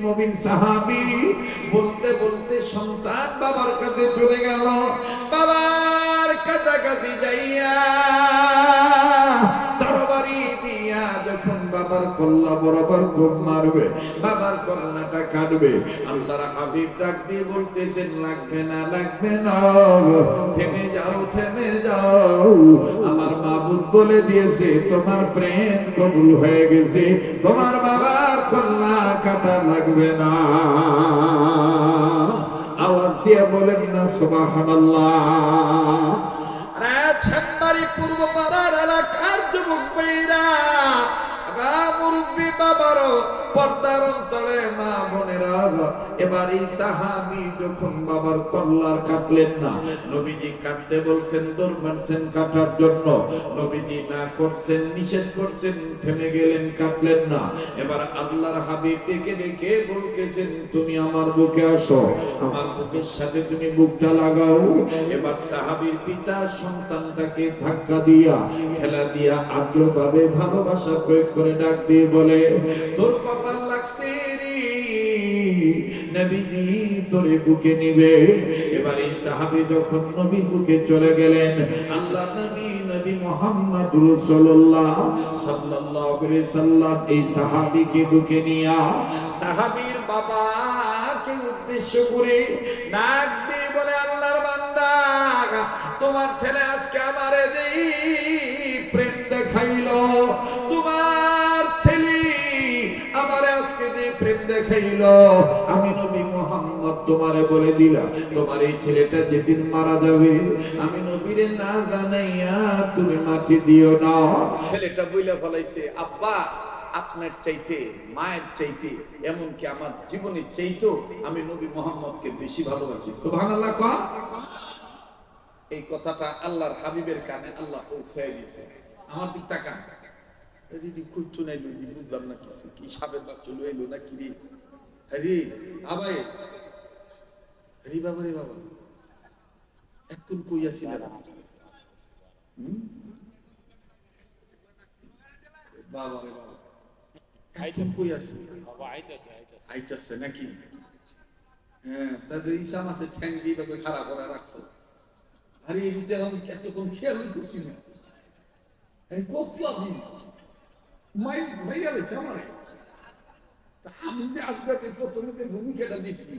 নবীন সাহাবী বলতে বলতে সন্তান বাবার কাছে চলে গেল। বাবার কাছাকাছি যাইয়া তরবারি দিয়া যখন বাবার কল্লা বরাবর ঘুম মারবে, বাবার কল্লাটা কাটবে, আল্লাহর হাবিব ডাক দিয়ে বলতেছেন, লাগবে না, লাগবে না, থেমে যাও, থেমে যাও। আমার মাবুদ বলে দিয়েছে তোমার প্রেম কবুল হয়ে গেছে, তোমার বাবার কল্লা কাটা লাগবে না। আওয়াজ দিয়ে বলেন না সুবহানাল্লাহ। শ্যামবাড়ি পূর্ব পাড়ার এলাকার যুবক ভাইরা, মুরব্বী বাবারও, পর্দার অঞ্চলে মা বোনেরা, এবার এই সাহাবী যখন বাবার কল্লার কাটলেন না, নবীজি কাটতে বলছেন, দৌড় মারছেন কাটার জন্য, নবীজি না করছেন, নিষেধ করছেন, থেমে গেলেন, কাটলেন না। এবার আল্লাহর হাবিব ডেকে ডেকে বলতেছেন, তুমি আমার বুকে আসো, আমার বুকের সাথে তুমি বুকটা লাগাও। এবার সাহাবীর পিতা সন্তানটাকে ধাক্কা দিয়া, ঠেলা দিয়া, আদ্রভাবে ভালোবাসা প্রয়োগ করে ডাক দিয়ে বলে, তোর কপাল লাগছে রে, নবীজি তোরে বুকে নিবে। এবার এই সাহাবী যখন নবীর বুকে চলে গেলেন, আল্লাহ নবী, নবী মুহাম্মদ রাসূলুল্লাহ সাল্লাল্লাহু আলাইহি সাল্লাম এই সাহাবীকে বুকে নিয়া সাহাবীর বাবাকে উদ্দেশ্য করে ডাক দিয়ে বলে, আল্লাহর বান্দা, তোমার ছেলে আজকে আমারে যেই প্রেম দেখাইলো, তোমার ছেলে আমারে আজকে যে প্রেম দেখাইলো, আমি নবী মুহাম্মদ তোমারে বলে দিলাম, তোমার এই ছেলেটা যেদিন মারা যাবে, আমি নবীরে না জানাইয়া তুমি মাটি দিও না। ছেলেটা বইলা ফলাইছে, আব্বা আপনার চাইতে, মায়ের চাইতে, এমনকি আমার জীবনের চাইতেও আমি নবী মুহাম্মদকে বেশি ভালোবাসি। সুবহানাল্লাহ। এই কথাটা আল্লাহর হাবিবের কানে আল্লাহ পৌঁছায় দিয়েছে। আমার দিক তাকান, রিডি কুচ্ছু নাই, লুজি বুঝলাম না কিছু, কি সাবের বাচ্চা লু এলো না কি রে, রে আবাই রে, বাবা রে বাবা, এখন কই আসিলেন? বাবা রে বাবা, এখন কই আসি? আইতাছে নাকি? হ্যাঁ, তাদের ইসাম আছে, ঠ্যাং দিয়ে বাবা খাড়া করে রাখছে। আরে যখন এতক্ষণ খেয়ালই করছি না, কতদিন মাইরা লেছে আমার। আমি যে আজকে প্রথমে যে ভূমিকাটা দিচ্ছি,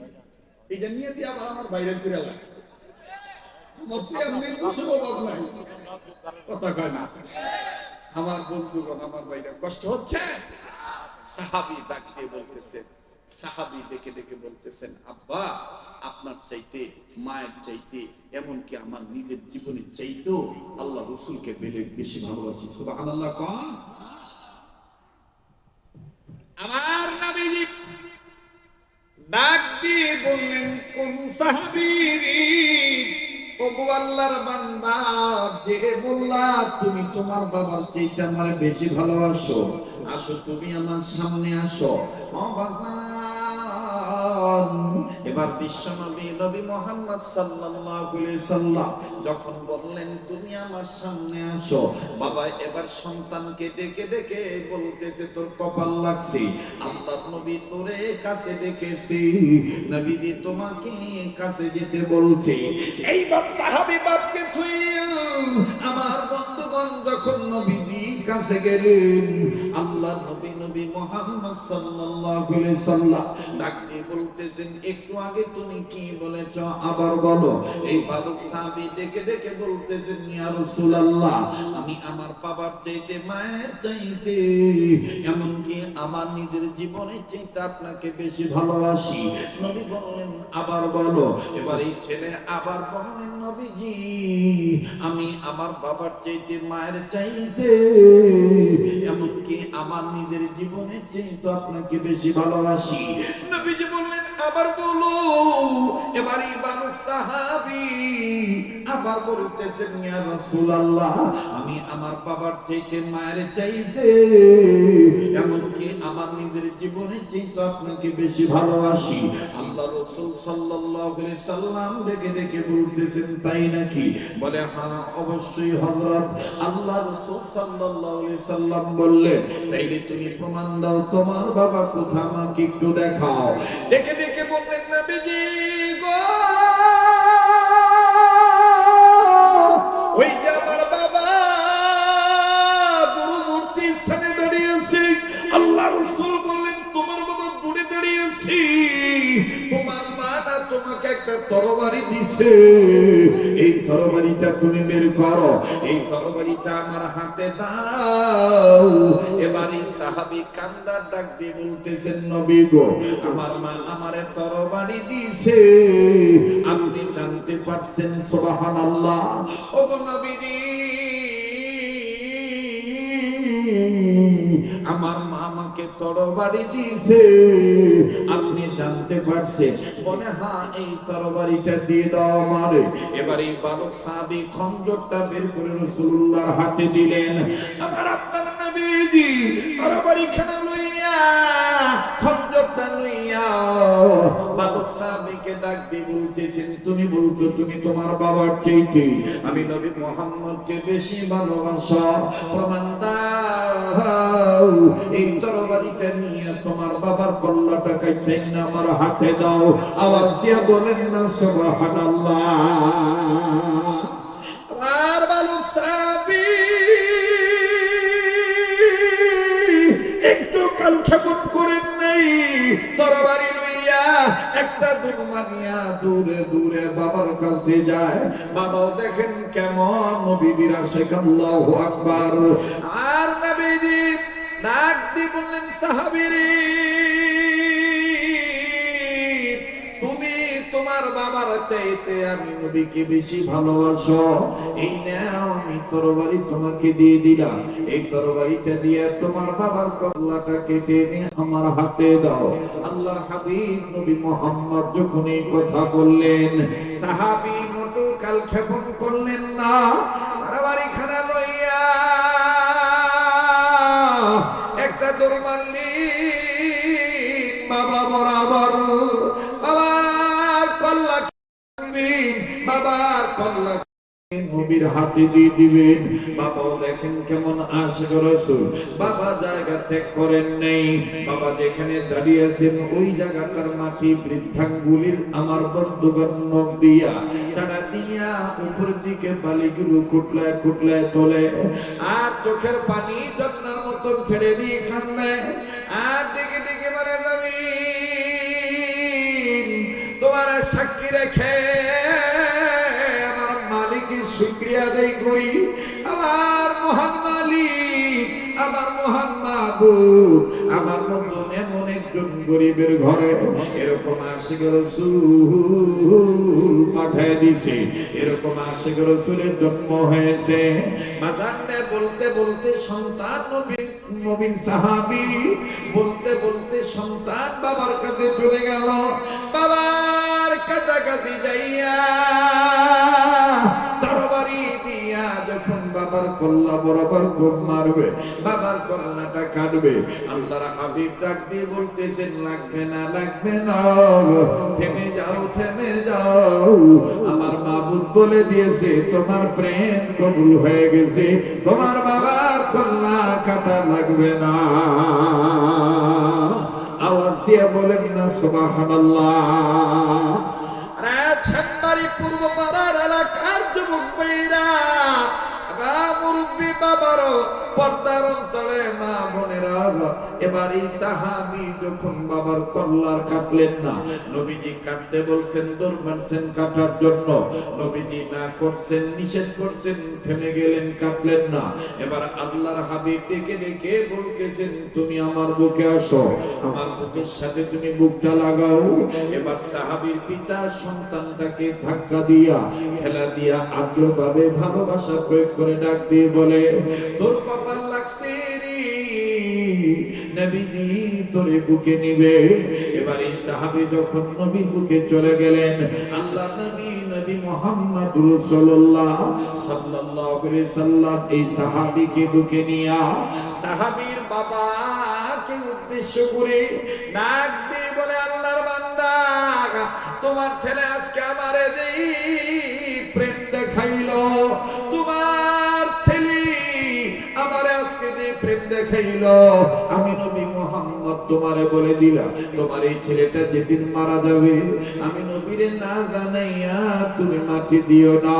এটা নিয়ে দিয়ে আবার আমার বাইরে করে লাগে, আমার তো এমনি দোষের অভাব নাই, কথা কয় না। আমার বন্ধুগণ, আমার বাইরে কষ্ট হচ্ছে। সাহাবী ডাক দিয়ে বলতেছেন, সাহাবী ডেকে ডেকে বলতেছেন, আব্বা আপনার চাইতে, মায়ের চাইতে, এমনকি আমার নিজের জীবনের চাইতেও আল্লাহ রাসূলকে বেশি ভালোবাসি। সুবহানাল্লাহ। কোন আমার নবীজি ডাক দিয়ে বললেন, কোন সাহাবী রে? ওগো আল্লাহর বান্দা, যে বললা তুমি তোমার বাবার চাইতে আমার বেশি ভালোবাসো, আসো তুমি আমার সামনে আসো। ও বাবা, এবার বিশ্বনবী নবী মুহাম্মদ সাল্লাল্লাহু আলাইহি সাল্লাম যখন বললেন তুমি আমার সামনে আসো, বাবা এবার সন্তানকে ডেকে ডেকে বলতেছে, তোর কপাল লাগছে, আল্লাহর নবী তোরে কাছে ডেকেছি, নবীজি তোমাকে কাছে যেতে বলছে। এইবার সাহাবী বাপকে থুইয়া আমার বন্ধুগণ যখন নবীজি কাছে গেলেন, আল্লাহর নবী, নবী মুহাম্মদ সাল্লাল্লাহু আলাইহি সাল্লাম ডাক দিয়ে বলতেছেন, একটু আগে তুমি কি বলেছো আবার বলো। এই বালক সাহাবী ডেকে ডেকে বলতেছেন, ইয়া রাসূলুল্লাহ, আমি আমার বাবার চাইতে, মায়ের চাইতে, এমনকি আমার নিজের জীবনের চাইতে আপনাকে বেশি ভালোবাসি। নবী বললেন, আবার বলো। এবার এই ছেলে আবার বললেন, নবীজি আমি আমার বাবার চাইতে, মায়ের চাইতে, এমনকি আমার নিজের জীবনের চাইতে আপনাকে বেশি ভালোবাসি। নবীজি বললেন, আবার বলো। এবার এই বালক সাহাবী আবার বলতেছেন, ইয়া রাসূলুল্লাহ, আমি আমার বাবার থেকে মায়ের চাইতে, এমনকি আমার নিজের জীবনের চাইতে আপনাকে বেশি ভালোবাসি। আল্লাহ রাসূল সাল্লাল্লাহু আলাইহি সাল্লাম ডেকে ডেকে বলতেছেন, তাই নাকি? বলে, হ্যাঁ অবশ্যই হযরত। আল্লাহ রাসূল সাল্লাল্লাহু আলাইহি সাল্লাম বললেন, তাইলে তুমি প্রমাণ দাও, তোমার বাবা কোথায়, আমাকে একটু দেখাও। ডেকে ডেকে বললেন, নবীজি গো, ওই যে আমার বাবা দূরবর্তী স্থানে দাঁড়িয়েছে। আল্লাহ রাসূল বললেন, তোমার বাবা দূরে দাঁড়িয়েছে, তোমার মা না তোমাকে একটা তরবারি দিছে, এই তরবারিটা তুমি বের করো, এই তরবারিটা আমার হাতে দাও। এবারে সাহাবী কান্দার ডাক দিয়ে বলতেছেন, নবী গো, আমার মা আমারে তরবারি দিছে, আপনি জানতে পারছেন? সুবহানাল্লাহ। ও গো নবীজি, আমার মা আমাকে তরবারি দিছে, আপনি জানতে পারছেন? বলে, হ্যাঁ, এই তরবারিটা দিয়ে দাও আমারে। এবার এই বালক সাহাবী খঞ্জরটা বের করে রাসূলুল্লাহর হাতে দিলেন। আমার আপনার নবীজি তরবারিখানা লইয়া, খঞ্জরটা লইয়া বালক সাহাবীকে ডাক দিয়ে বলতেছেন, তুমি বলছো তুমি তোমার বাবার চাইতে আমি নবী মুহাম্মদকে বেশি ভালোবাসো, প্রমাণ দাও। এই তরবারিটা নিয়ে তোমার বাবার কল্লাটা কাটতে না আমার হাতে দাও। আওয়াজ দিয়ে বলেন না সুবহানাল্লাহ। আর বালক সাহাবী একটু কালক্ষেপণ করেন নাই, তরবারি লইয়া একটা দূর মানিয়া দূরে দূরে বাবার কাছে যায়। বাবাও দেখেন কেমন নবীর আশিক, আল্লাহু আকবার। আর নবীজি ডাক দিয়ে বললেন, সাহাবীরে, তুমি তোমার বাবার চাইতে আমি নবীকে বেশি ভালোবাসো, এই নাও আমি তরবারি তোমাকে দিয়ে দিলাম, এই তরবারিটা দিয়ে তোমার বাবার কল্লাটা কেটে নিয়ে আমার হাতে দাও। আল্লাহর হাবিব নবী মুহাম্মদ যখন এই কথা বললেন, সাহাবী মোটু কালক্ষেপণ করলেন না, তরবারিখানা লইয়া একটা দৌড় মারলেন বাবা বরাবর, বাবার কল্লা বাবার কল্লা নবীর হাতে দিয়ে দিবেন। বাবাও দেখেন কেমন আশিক রাসূল, বাবা জায়গা ত্যাগ করেন নাই। বাবা যেখানে দাঁড়িয়ে আছেন ওই জায়গাটার মাটি বৃদ্ধাঙ্গুলির আমার বন্ধুগণ নখ দিয়া চাড়া দিয়া উপর দিকে বালিগুলো খুটলায় খুটলায় তোলে, আর চোখের পানি ঝর্ণার মতন ছেড়ে দিয়ে কান্দে, আর ডেকে ডেকে বলে, নবীন তোমার সাক্ষী রেখে শুকরিয়া আদায় করি, আমার মহান মালিক, আমার মহান মাবুদ আমার মতন এমন একজন গরিবের ঘরে এরকম আশিক রাসূল পাঠিয়ে দিয়েছে, এরকম আশিক রাসূলের জন্ম হয়েছে। বাজারে বলতে বলতে সন্তান নবীন সাহাবী বলতে বলতে সন্তান বাবার কাছে চলে গেল। বাবার কাছাকাছি যাইয়া তরবারি দিয়া যখন বাবার কল্লা বরাবর ঘুম মারবে, বাবার কল্লাটা কাটবে, আল্লাহর হাবিব ডাক দিয়ে বলতেছেন, লাগবে না লাগবে না, থেমে যাও থেমে যাও, আমার মাবুদ বলে দিয়েছে তোমার প্রেম কবুল হয়ে গেছে, তোমার বাবার কল্লা কাটা লাগবে না। আওয়াজ দিয়ে বলেন না সুবহানাল্লাহ। রাজশাহী পূর্ব পাড়ার এলাকার যুবক ভাইরা, মুরব্বী বাবারও পর্দার অঞ্চলে মা বোনেরা, এবার এই সাহাবী যখন বাবার কল্লার কাটলেন না, নবীজি কাটতে বলছেন, দৌড় মারছেন কাটার জন্য, নবীজি না করছেন, নিষেধ করছেন, থেমে গেলেন, কাটলেন না। এবার আল্লাহর হাবিব ডেকে ডেকে বলতেছেন, তুমি আমার বুকে আসো, আমার বুকের সাথে তুমি বুকটা লাগাও। এবার সাহাবীর পিতা সন্তানটাকে ধাক্কা দিয়া ঠেলা দিয়া আদ্রভাবে ভালোবাসা প্রয়োগ করে ডাক দিয়ে বলে, তোর কপাল লাগছে রে, নবীজি তোরে বুকে নিবে। এবার এই সাহাবী যখন নবীর বুকে চলে গেলেন, আল্লাহ নবীর রাসূলুল্লাহ সাল্লাল্লাহু আলাইহি সাল্লাম এই সাহাবীকে বুকে নিয়া সাহাবীর বাবাকে উদ্দেশ্য করে নাক দিয়ে বলে, আল্লাহর বান্দা, তোমার ছেলে আজকে আমারে যেই প্রেম দেখাইলো, তোমার ছেলে আমারে আজকে যে প্রেম দেখাইলো, আমি নবী মুহাম্মদ তোমারে বলে দিলাম, তোমার এই ছেলেটা যেদিন মারা যাবে আমি নবীরে না জানাইয়া তুমি মাটি দিও না।